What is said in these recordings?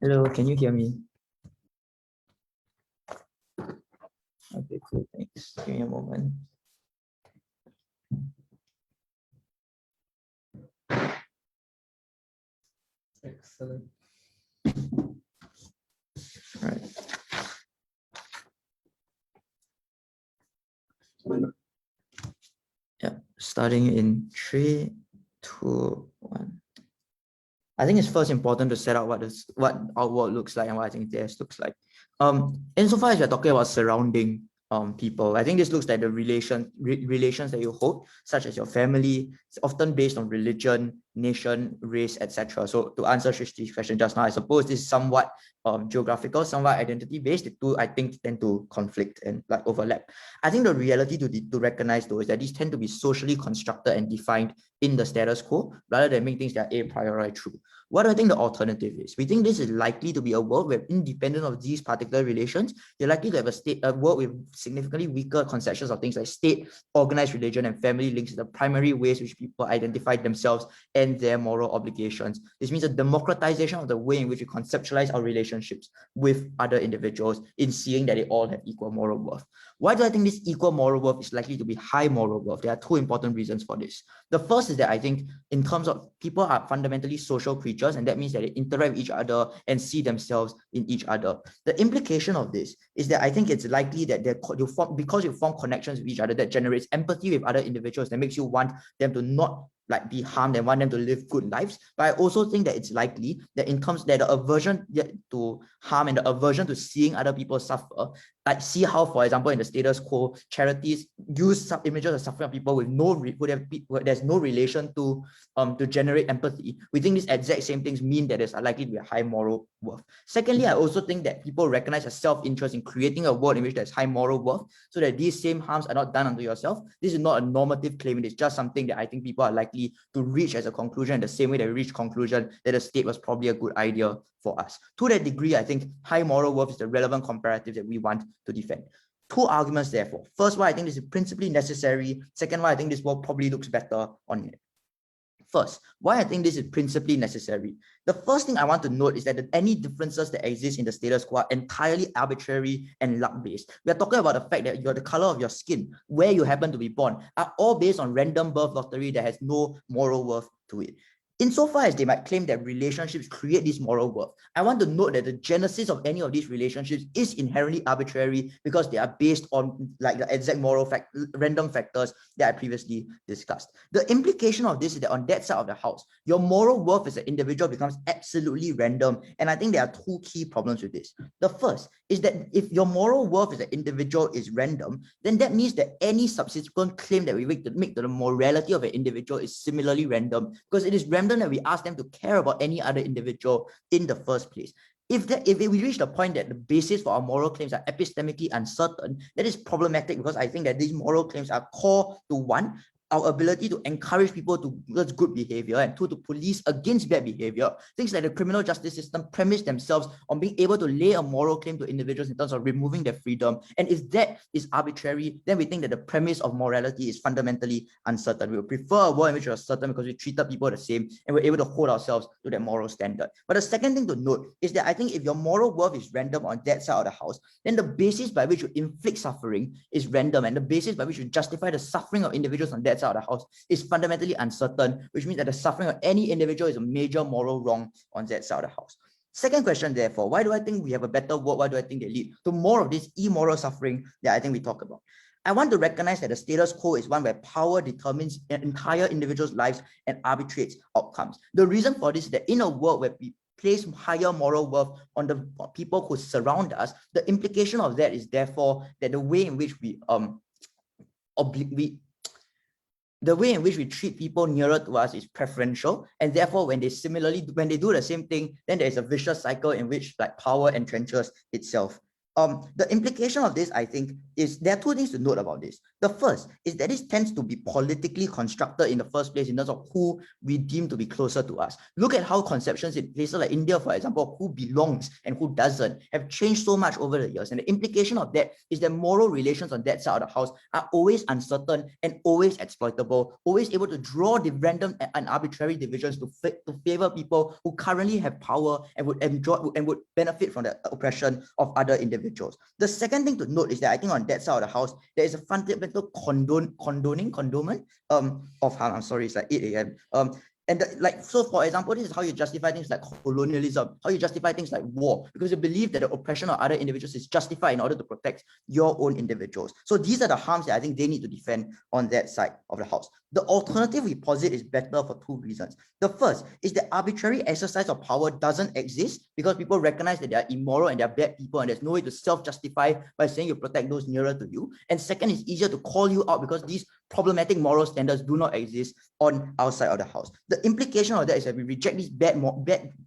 Hello, can you hear me? Okay, cool, thanks. Give me a moment. Excellent. All right. Yeah, starting in 3, 2, 1. I think it's first important to set out what our world looks like and what I think theirs looks like. Insofar as we're talking about surrounding people, I think this looks like the relations that you hold, such as your family. It's often based on religion, nation, race, etc. So to answer Shrishti's question just now, I suppose this is somewhat geographical, somewhat identity based. The two, I think, tend to conflict and like overlap. I think the reality to recognize though is that these tend to be socially constructed and defined in the status quo rather than make things that are a priori true. What do I think the alternative is? We think this is likely to be a world where, independent of these particular relations, you're likely to have a world with significantly weaker conceptions of things like state, organized religion, and family links, the primary ways which people identify themselves and their moral obligations. This means a democratization of the way in which we conceptualize our relationships with other individuals in seeing that they all have equal moral worth. Why do I think this equal moral worth is likely to be high moral worth? There are two important reasons for this. The first is that I think in terms of people are fundamentally social creatures, and that means that they interact with each other and see themselves in each other. The implication of this is that I think it's likely that because you form connections with each other, that generates empathy with other individuals, that makes you want them to not like be harmed and want them to live good lives. But I also think that it's likely that in terms that the aversion to harm and the aversion to seeing other people suffer, like see how, for example, in the status quo, charities use some images of suffering of people with there's no relation to generate empathy. We think these exact same things mean that there's likely to be a high moral worth. Secondly, I also think that people recognize a self-interest in creating a world in which there's high moral worth, so that these same harms are not done unto yourself. This is not a normative claim. It is just something that I think people are likely to reach as a conclusion, in the same way they reach conclusion that the state was probably a good idea for us. To that degree, I think high moral worth is the relevant comparative that we want to defend. Two arguments, therefore. First, why I think this is principally necessary. Second, why I think this world probably looks better on it. First, why I think this is principally necessary. The first thing I want to note is that any differences that exist in the status quo are entirely arbitrary and luck-based. We are talking about the fact that the color of your skin, where you happen to be born, are all based on random birth lottery that has no moral worth to it. Insofar as they might claim that relationships create this moral worth, I want to note that the genesis of any of these relationships is inherently arbitrary because they are based on like the exact random factors that I previously discussed. The implication of this is that on that side of the house, your moral worth as an individual becomes absolutely random. And I think there are two key problems with this. The first is that if your moral worth as an individual is random, then that means that any subsequent claim that we make to the morality of an individual is similarly random, because it is random that we ask them to care about any other individual in the first place. If we reach the point that the basis for our moral claims are epistemically uncertain, that is problematic, because I think that these moral claims are core to one, our ability to encourage people to towards good behavior, and two, to police against bad behavior. Things like the criminal justice system premise themselves on being able to lay a moral claim to individuals in terms of removing their freedom. And if that is arbitrary, then we think that the premise of morality is fundamentally uncertain. We would prefer a world in which we are certain because we treated people the same and we're able to hold ourselves to that moral standard. But the second thing to note is that I think if your moral worth is random on that side of the house, then the basis by which you inflict suffering is random, and the basis by which you justify the suffering of individuals on that side of the house is fundamentally uncertain, which means that the suffering of any individual is a major moral wrong on that side of the house. Second question, therefore, why do I think we have a better world? Why do I think they lead to more of this immoral suffering that I think we talk about? I want to recognize that the status quo is one where power determines an entire individual's lives and arbitrates outcomes. The reason for this is that in a world where we place higher moral worth on the people who surround us, the implication of that is therefore that the way in which we treat people nearer to us is preferential, and therefore when they do the same thing, then there is a vicious cycle in which like power entrenches itself The implication of this, I think, is there are two things to note about this. The first is that this tends to be politically constructed in the first place in terms of who we deem to be closer to us. Look at how conceptions in places like India, for example, who belongs and who doesn't, have changed so much over the years. And the implication of that is that moral relations on that side of the house are always uncertain and always exploitable, always able to draw the random and arbitrary divisions to favor people who currently have power and would enjoy and would benefit from the oppression of other individuals. The second thing to note is that I think on that side of the house, there is a fundamental condonement of harm. I'm sorry, it's like 8 a.m. So for example, this is how you justify things like colonialism, how you justify things like war, because you believe that the oppression of other individuals is justified in order to protect your own individuals. So these are the harms that I think they need to defend on that side of the house. The alternative we posit is better for two reasons. The first is that arbitrary exercise of power doesn't exist because people recognize that they are immoral and they are bad people, and there's no way to self-justify by saying you protect those nearer to you. And second, it's easier to call you out because these problematic moral standards do not exist on our side of the house. The implication of that is that we reject these bad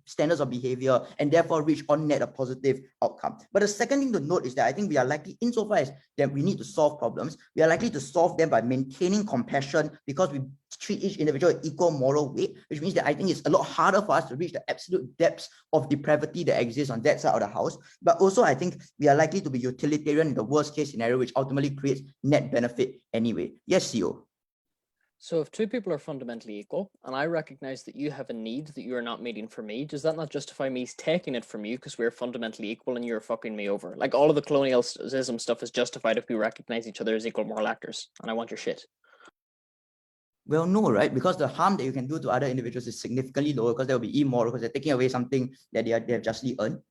standards of behavior and therefore reach on net a positive outcome. But the second thing to note is that I think we are likely, insofar as that we need to solve problems, we are likely to solve them by maintaining compassion because we treat each individual with equal moral weight, which means that I think it's a lot harder for us to reach the absolute depths of depravity that exists on that side of the house. But also I think we are likely to be utilitarian in the worst case scenario, which ultimately creates net benefit anyway. Yes, CEO. So if two people are fundamentally equal, and I recognize that you have a need that you are not meeting for me, does that not justify me taking it from you because we're fundamentally equal and you're fucking me over? Like, all of the colonialism stuff is justified if we recognize each other as equal moral actors, and I want your shit. Well, no, right? Because the harm that you can do to other individuals is significantly lower because they'll be immoral because they're taking away something that they have justly earned.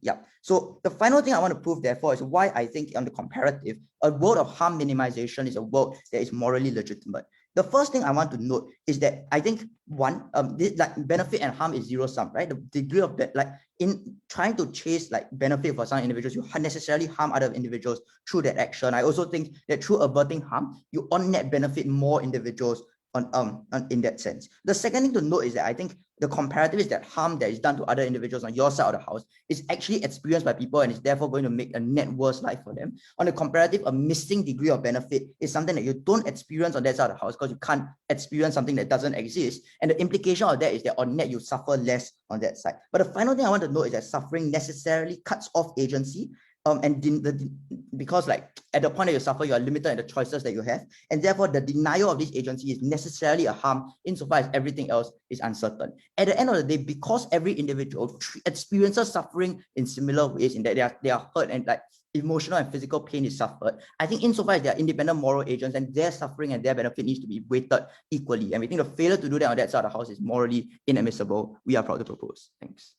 Yeah. So the final thing I want to prove, therefore, is why I think on the comparative, a world of harm minimization is a world that is morally legitimate. The first thing I want to note is that I think one, this, like, benefit and harm is zero sum, right? The degree of that, like, in trying to chase like benefit for some individuals, you necessarily harm other individuals through that action. I also think that through averting harm, you on net benefit more individuals in that sense. The second thing to note is that I think the comparative is that harm that is done to other individuals on your side of the house is actually experienced by people and is therefore going to make a net worse life for them. On the comparative, a missing degree of benefit is something that you don't experience on that side of the house because you can't experience something that doesn't exist. And the implication of that is that on net, you suffer less on that side. But the final thing I want to note is that suffering necessarily cuts off agency. Because like at the point that you suffer, you are limited in the choices that you have, and therefore the denial of this agency is necessarily a harm insofar as everything else is uncertain. At the end of the day, because every individual experiences suffering in similar ways, in that they are hurt and like emotional and physical pain is suffered, I think insofar as they are independent moral agents and their suffering and their benefit needs to be weighted equally. And we think the failure to do that on that side of the house is morally inadmissible. We are proud to propose. Thanks.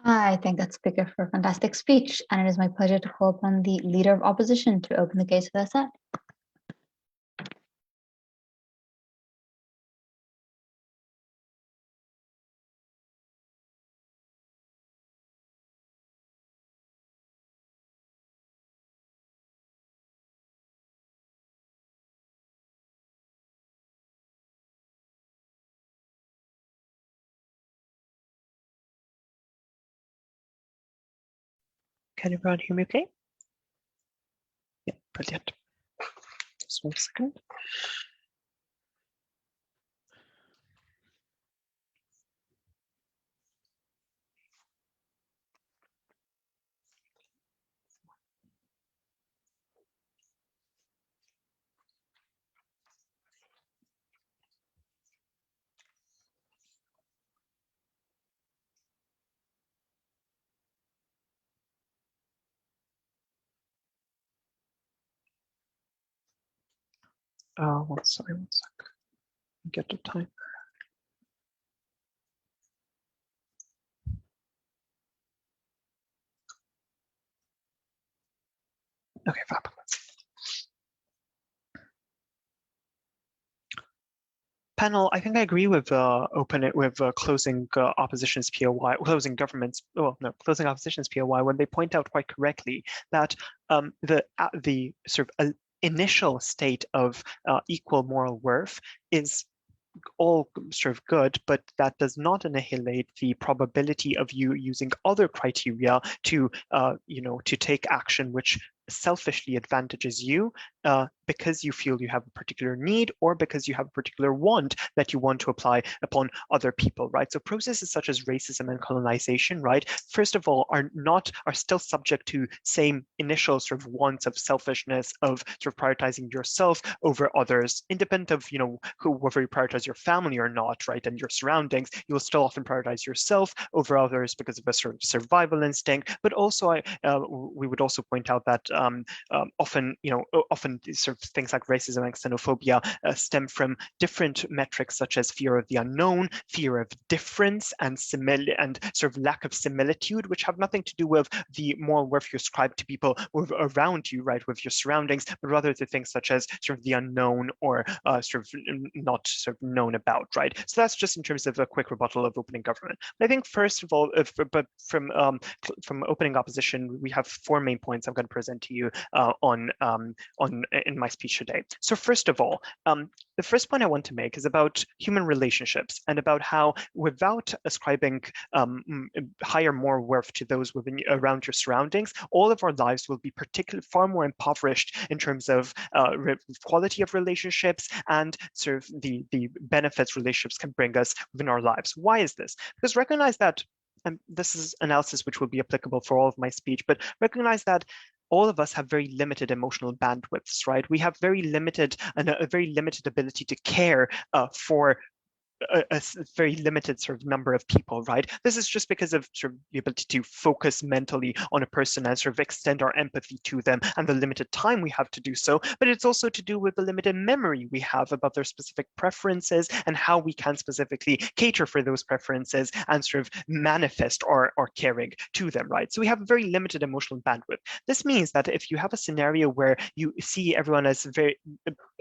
I thank that speaker for a fantastic speech, and it is my pleasure to call upon the Leader of Opposition to open the case for their side. Can everyone hear me okay? Yeah, brilliant. Just 1 second. Sorry, 1 sec. Get the time. Okay, fab. Panel, I think I agree with closing opposition's POY, closing government's, well, no, closing opposition's POY when they point out quite correctly that the sort of initial state of equal moral worth is all sort of good, but that does not annihilate the probability of you using other criteria to, to take action which selfishly advantages you because you feel you have a particular need or because you have a particular want that you want to apply upon other people, right? So processes such as racism and colonization, right, first of all, are still subject to same initial sort of wants of selfishness, of sort of prioritizing yourself over others, independent of, whether you prioritize your family or not, right, and your surroundings. You will still often prioritize yourself over others because of a sort of survival instinct. But also, we would also point out that often sort of things like racism and xenophobia stem from different metrics such as fear of the unknown, fear of difference, and sort of lack of similitude, which have nothing to do with the moral worth you ascribe to people around you, right, with your surroundings, but rather to things such as sort of the unknown or sort of not sort of known about, right? So that's just in terms of a quick rebuttal of opening government. But I think first of all, from opening opposition, we have four main points I'm going to present to you in my speech today. So first of all, the first point I want to make is about human relationships and about how, without ascribing higher moral worth to those around your surroundings, all of our lives will be far more impoverished in terms of quality of relationships and sort of the benefits relationships can bring us within our lives. Why is this? Because recognize that, and this is analysis which will be applicable for all of my speech, but recognize that all of us have very limited emotional bandwidths, right? We have a very limited ability to care for a very limited sort of number of people, right? This is just because of sort of the ability to focus mentally on a person and sort of extend our empathy to them and the limited time we have to do so. But it's also to do with the limited memory we have about their specific preferences and how we can specifically cater for those preferences and sort of manifest our caring to them, right? So we have very limited emotional bandwidth. This means that if you have a scenario where you see everyone as very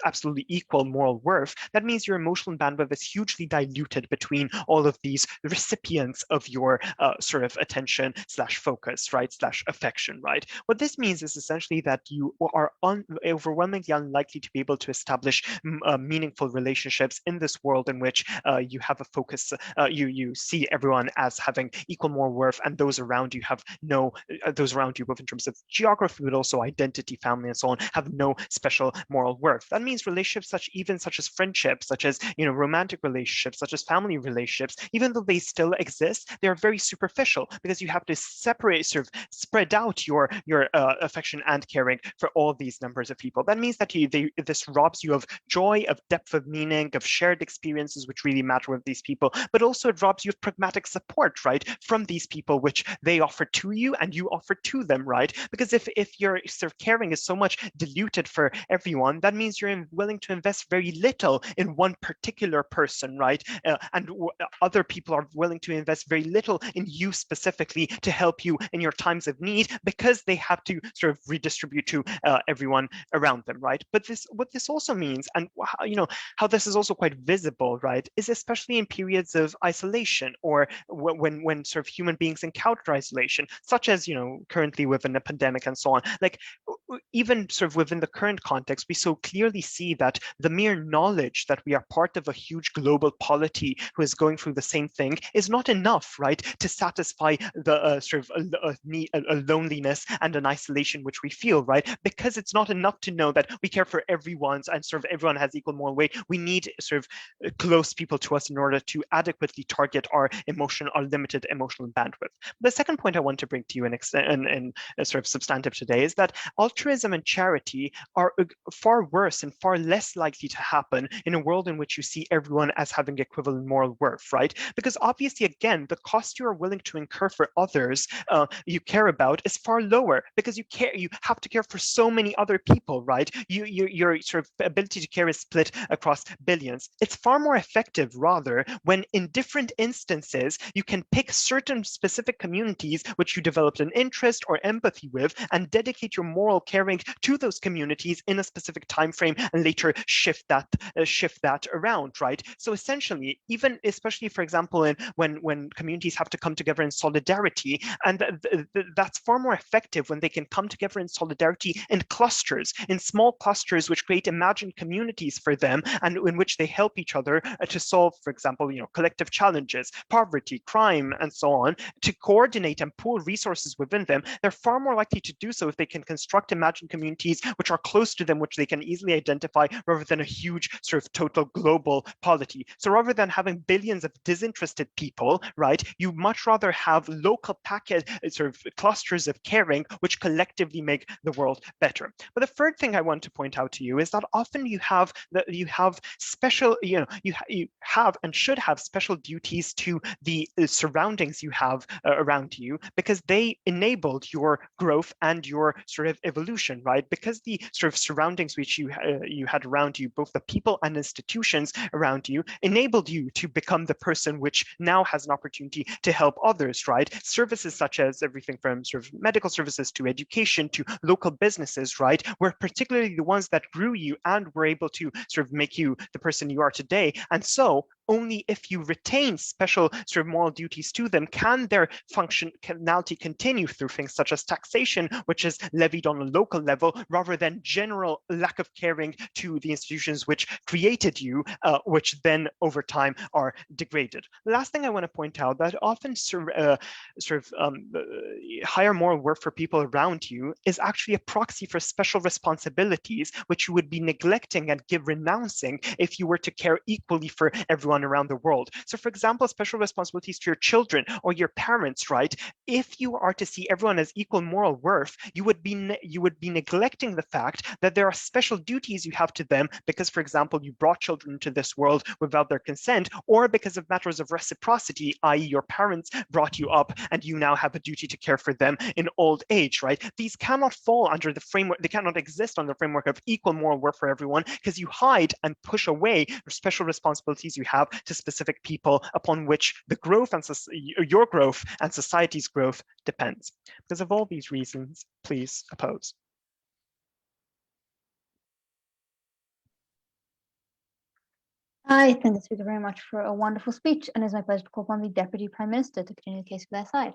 absolutely equal moral worth, that means your emotional bandwidth is hugely diluted between all of these recipients of your sort of attention / focus, right, / affection, right? What this means is essentially that you are overwhelmingly unlikely to be able to establish meaningful relationships in this world in which you have a focus, you see everyone as having equal moral worth, and those around you have those around you, both in terms of geography, but also identity, family, and so on, have no special moral worth. That means relationships such as friendships, such as romantic relationships, such as family relationships, even though they still exist, they are very superficial because you have to spread out your affection and caring for all these numbers of people. That means that this robs you of joy, of depth of meaning, of shared experiences which really matter with these people, but also it robs you of pragmatic support, right, from these people, which they offer to you and you offer to them, right? Because if your sort of caring is so much diluted for everyone, that means you're willing to invest very little in one particular person, right? And other people are willing to invest very little in you specifically to help you in your times of need because they have to sort of redistribute to everyone around them, right? But what this also means, and how this is also quite visible, right, is especially in periods of isolation or when sort of human beings encounter isolation, such as currently within the pandemic and so on. Like even sort of within the current context, we so clearly see that the mere knowledge that we are part of a huge global polity who is going through the same thing is not enough, right, to satisfy the sort of a loneliness and an isolation which we feel, right? Because it's not enough to know that we care for everyone's and sort of everyone has equal moral weight. We need sort of close people to us in order to adequately target our limited emotional bandwidth. The second point I want to bring to you in sort of substantive today is that altruism and charity are far worse and far less likely to happen in a world in which you see everyone as having equivalent moral worth, right? Because obviously, again, the cost you are willing to incur for others you care about is far lower because you have to care for so many other people, right? Your sort of ability to care is split across billions. It's far more effective, rather, when in different instances you can pick certain specific communities which you developed an interest or empathy with and dedicate your moral caring to those communities in a specific time frame and later shift that around, right? So essentially, even especially, for example, when communities have to come together in solidarity, and that's far more effective when they can come together in solidarity in clusters, in small clusters, which create imagined communities for them, and in which they help each other to solve, for example, collective challenges, poverty, crime, and so on, to coordinate and pool resources within them. They're far more likely to do so if they can construct imagined communities which are close to them, which they can easily identify, rather than a huge sort of total global polity. So rather than having billions of disinterested people, right, you much rather have local packet sort of clusters of caring, which collectively make the world better. But the third thing I want to point out to you is that often you have special, you have and should have special duties to the surroundings you have around you, because they enabled your growth and your sort of evolution, right? Because the sort of surroundings which you had around you, both the people and institutions around you, enabled you to become the person which now has an opportunity to help others, right? Services such as everything from sort of medical services to education to local businesses, right, were particularly the ones that grew you and were able to sort of make you the person you are today. And so only if you retain special sort of moral duties to them can their functionality continue through things such as taxation, which is levied on a local level, rather than general lack of caring to the institutions which created you, which then over time are degraded. The last thing I want to point out, that often higher moral worth for people around you is actually a proxy for special responsibilities, which you would be neglecting and renouncing if you were to care equally for everyone around the world. So for example, special responsibilities to your children or your parents, right? If you are to see everyone as equal moral worth, you would be neglecting the fact that there are special duties you have to them because, for example, you brought children into this world without their consent, or because of matters of reciprocity, i.e. your parents brought you up and you now have a duty to care for them in old age, right? These cannot fall under the framework, they cannot exist on the framework of equal moral worth for everyone, because you hide and push away the special responsibilities you have to specific people upon which the growth and your growth and society's growth depends. Because of all these reasons, please oppose. I thank the speaker very much for a wonderful speech, and it's my pleasure to call upon the Deputy Prime Minister to continue the case for their side.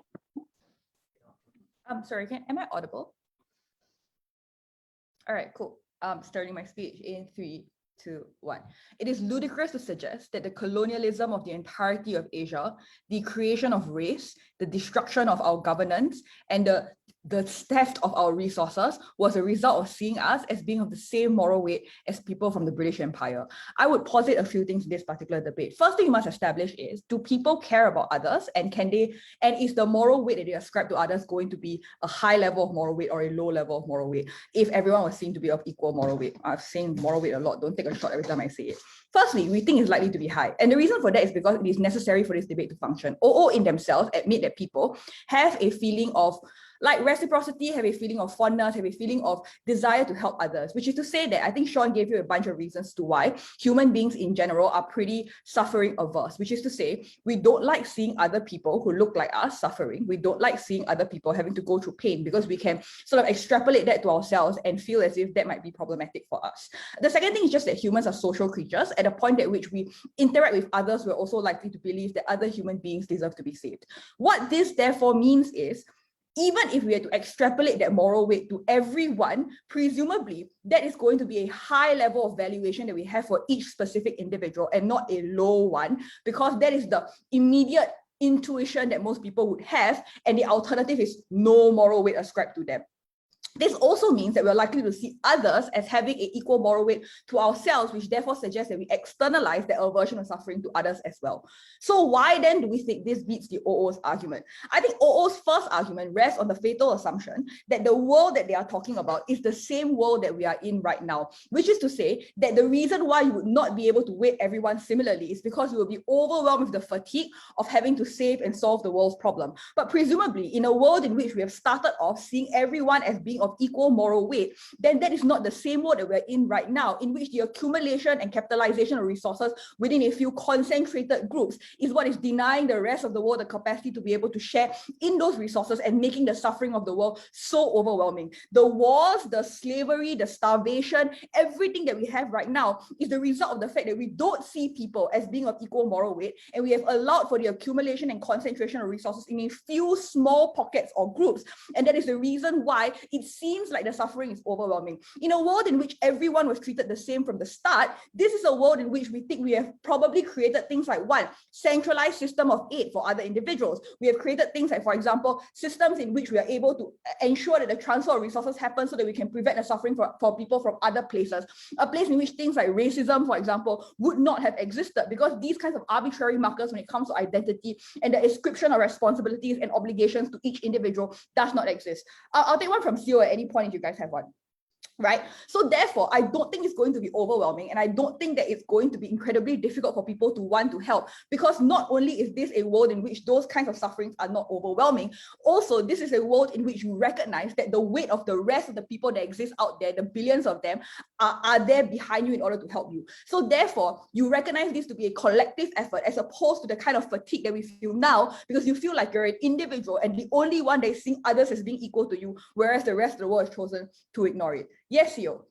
Sorry, am I audible? All right, cool. Starting my speech in 3, 2, 1. It is ludicrous to suggest that the colonialism of the entirety of Asia, the creation of race, the destruction of our governance, and the theft of our resources was a result of seeing us as being of the same moral weight as people from the British Empire. I would posit a few things in this particular debate. First thing you must establish is, do people care about others, and is the moral weight that they ascribe to others going to be a high level of moral weight or a low level of moral weight if everyone was seen to be of equal moral weight? I've seen moral weight a lot, don't take a shot every time I say it. Firstly, we think it's likely to be high. And the reason for that is because it is necessary for this debate to function. OO in themselves admit that people have a feeling of like reciprocity, have a feeling of fondness, have a feeling of desire to help others, which is to say that I think Sean gave you a bunch of reasons to why human beings in general are pretty suffering averse, which is to say we don't like seeing other people who look like us suffering. We don't like seeing other people having to go through pain because we can sort of extrapolate that to ourselves and feel as if that might be problematic for us. The second thing is just that humans are social creatures. At a point at which we interact with others, we're also likely to believe that other human beings deserve to be saved. What this therefore means is, even if we had to extrapolate that moral weight to everyone, presumably that is going to be a high level of valuation that we have for each specific individual and not a low one, because that is the immediate intuition that most people would have, and the alternative is no moral weight ascribed to them. This also means that we're likely to see others as having an equal moral weight to ourselves, which therefore suggests that we externalize that aversion of suffering to others as well. So why then do we think this beats the OO's argument? I think OO's first argument rests on the fatal assumption that the world that they are talking about is the same world that we are in right now, which is to say that the reason why you would not be able to weight everyone similarly is because you will be overwhelmed with the fatigue of having to save and solve the world's problem. But presumably in a world in which we have started off seeing everyone as being of equal moral weight, then that is not the same world that we're in right now, in which the accumulation and capitalization of resources within a few concentrated groups is what is denying the rest of the world the capacity to be able to share in those resources and making the suffering of the world so overwhelming. The wars, the slavery, the starvation, everything that we have right now is the result of the fact that we don't see people as being of equal moral weight, and we have allowed for the accumulation and concentration of resources in a few small pockets or groups. And that is the reason why it seems like the suffering is overwhelming. In a world in which everyone was treated the same from the start, this is a world in which we think we have probably created things like, one, centralized system of aid for other individuals. We have created things like, for example, systems in which we are able to ensure that the transfer of resources happens so that we can prevent the suffering for people from other places. A place in which things like racism, for example, would not have existed, because these kinds of arbitrary markers when it comes to identity and the ascription of responsibilities and obligations to each individual does not exist. I'll take one from CEO at any point if you guys have one. Right? So therefore, I don't think it's going to be overwhelming, and I don't think that it's going to be incredibly difficult for people to want to help, because not only is this a world in which those kinds of sufferings are not overwhelming, also this is a world in which you recognize that the weight of the rest of the people that exist out there, the billions of them, are there behind you in order to help you. So therefore, you recognize this to be a collective effort as opposed to the kind of fatigue that we feel now, because you feel like you're an individual and the only one that is seeing others as being equal to you, whereas the rest of the world has chosen to ignore it. Yes, Theo.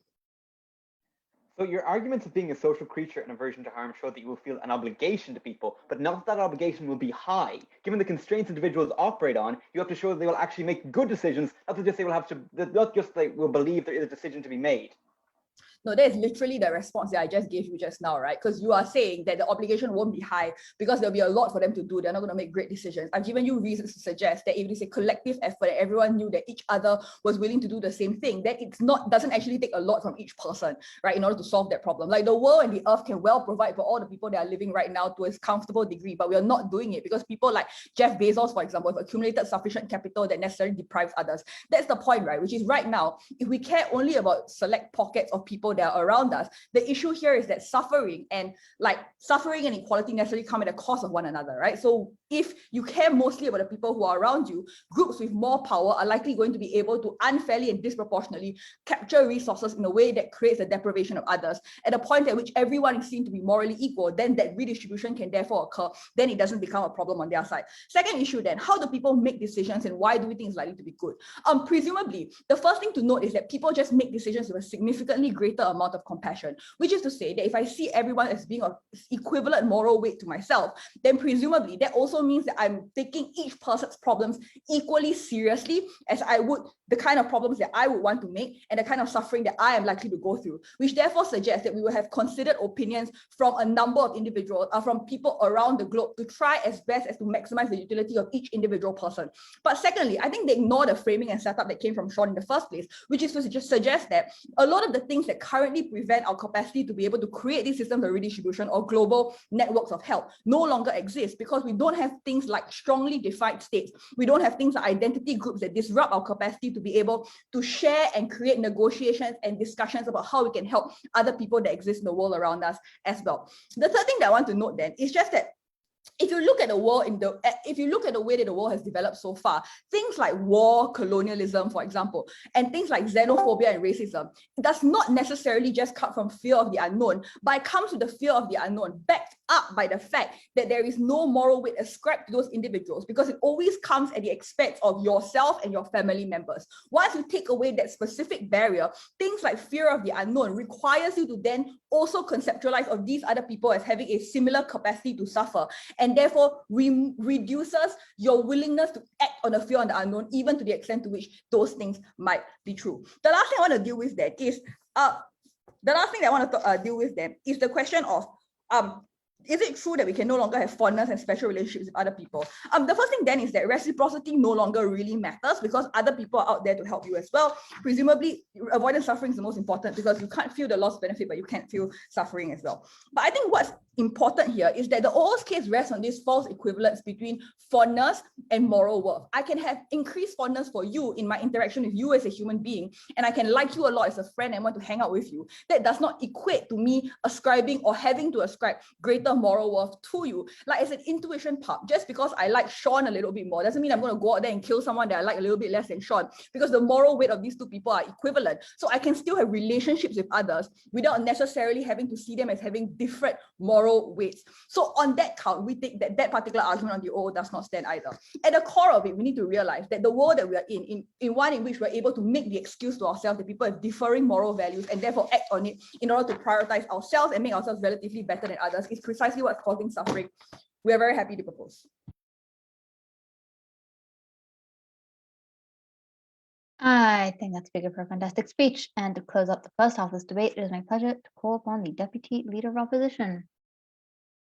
So your arguments of being a social creature and aversion to harm show that you will feel an obligation to people, but not that obligation will be high. Given the constraints individuals operate on, you have to show that they will actually make good decisions, not just they will believe there is a decision to be made. No, that is literally the response that I just gave you just now, right? Because you are saying that the obligation won't be high because there'll be a lot for them to do. They're not going to make great decisions. I've given you reasons to suggest that if it is a collective effort and everyone knew that each other was willing to do the same thing, that doesn't actually take a lot from each person, right, in order to solve that problem. Like, the world and the earth can well provide for all the people that are living right now to a comfortable degree, but we are not doing it because people like Jeff Bezos, for example, have accumulated sufficient capital that necessarily deprives others. That's the point, right? Which is, right now, if we care only about select pockets of people that are around us, the issue here is that suffering and equality necessarily come at the cost of one another, right? So if you care mostly about the people who are around you, groups with more power are likely going to be able to unfairly and disproportionately capture resources in a way that creates a deprivation of others. At a point at which everyone is seen to be morally equal, then that redistribution can therefore occur. Then it doesn't become a problem on their side. Second issue then, how do people make decisions and why do we think it's likely to be good? Presumably, the first thing to note is that people just make decisions with a significantly greater amount of compassion, which is to say that if I see everyone as being of equivalent moral weight to myself, then presumably that also means that I'm taking each person's problems equally seriously as I would the kind of problems that I would want to make and the kind of suffering that I am likely to go through, which therefore suggests that we will have considered opinions from a number of individuals, from people around the globe, to try as best as to maximize the utility of each individual person. But secondly, I think they ignore the framing and setup that came from Sean in the first place, which is to just suggest that a lot of the things that currently prevent our capacity to be able to create these systems of redistribution or global networks of help no longer exist, because we don't have things like strongly defined states. We don't have things like identity groups that disrupt our capacity to be able to share and create negotiations and discussions about how we can help other people that exist in the world around us as well. The third thing that I want to note then is just that if you look at the world if you look at the way that the world has developed so far, things like war, colonialism, for example, and things like xenophobia and racism, it does not necessarily just come from fear of the unknown, but it comes with the fear of the unknown, backed up by the fact that there is no moral weight ascribed to those individuals, because it always comes at the expense of yourself and your family members. Once you take away that specific barrier, things like fear of the unknown requires you to then also conceptualize of these other people as having a similar capacity to suffer, and therefore reduces your willingness to act on the fear of the unknown, even to the extent to which those things might be true. The last thing I want to deal with then is the question of is it true that we can no longer have fondness and special relationships with other people? The first thing then is that reciprocity no longer really matters, because other people are out there to help you as well. Presumably, avoidance suffering is the most important, because you can't feel the loss benefit, but you can't feel suffering as well. But I think what's important here is that the OO's case rests on this false equivalence between fondness and moral worth. I can have increased fondness for you in my interaction with you as a human being, and I can like you a lot as a friend and want to hang out with you. That does not equate to me ascribing or having to ascribe greater moral worth to you. Like as an intuition pub, just because I like Sean a little bit more doesn't mean I'm going to go out there and kill someone that I like a little bit less than Sean, because the moral weight of these two people are equivalent. So I can still have relationships with others without necessarily having to see them as having different moral weights. So on that count, we think that that particular argument on the OO does not stand either. At the core of it, we need to realize that the world that we are in one in which we're able to make the excuse to ourselves that people have differing moral values and therefore act on it in order to prioritize ourselves and make ourselves relatively better than others, is precisely what's causing suffering. We are very happy to propose. I thank that speaker for a fantastic speech. And to close up the first half of this debate, it is my pleasure to call upon the Deputy Leader of Opposition.